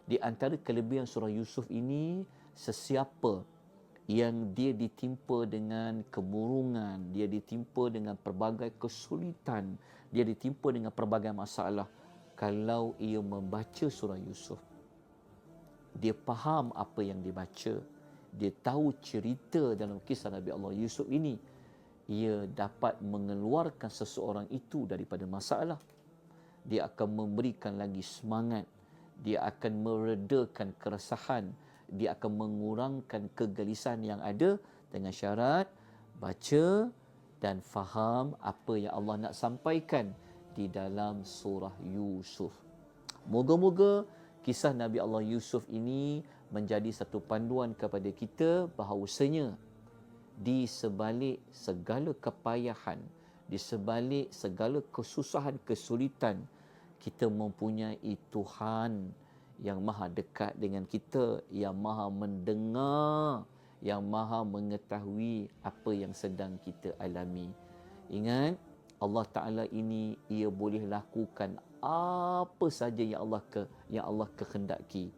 Di antara kelebihan surah Yusuf ini, sesiapa yang dia ditimpa dengan kemurungan, dia ditimpa dengan pelbagai kesulitan, dia ditimpa dengan pelbagai masalah, kalau ia membaca surah Yusuf, dia faham apa yang dibaca, dia tahu cerita dalam kisah Nabi Allah Yusuf ini, ia dapat mengeluarkan seseorang itu daripada masalah. Dia akan memberikan lagi semangat, dia akan meredakan keresahan, dia akan mengurangkan kegelisahan yang ada, dengan syarat baca dan faham apa yang Allah nak sampaikan di dalam surah Yusuf. Moga-moga kisah Nabi Allah Yusuf ini menjadi satu panduan kepada kita bahawasanya di sebalik segala kepayahan, di sebalik segala kesusahan, kesulitan, kita mempunyai Tuhan yang maha dekat dengan kita, yang maha mendengar, yang maha mengetahui apa yang sedang kita alami. Ingat, Allah Ta'ala ini, ia boleh lakukan apa saja yang Allah kehendaki.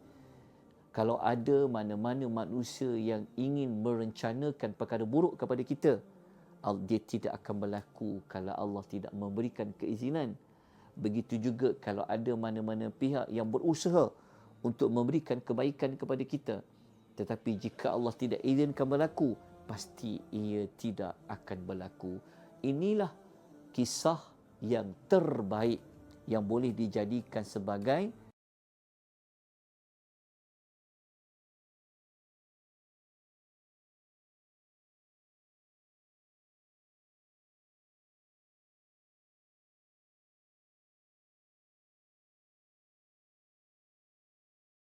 Kalau ada mana-mana manusia yang ingin merencanakan perkara buruk kepada kita, dia tidak akan berlaku kalau Allah tidak memberikan keizinan. Begitu juga kalau ada mana-mana pihak yang berusaha untuk memberikan kebaikan kepada kita, tetapi jika Allah tidak izinkan berlaku, pasti ia tidak akan berlaku. Inilah kisah yang terbaik yang boleh dijadikan sebagai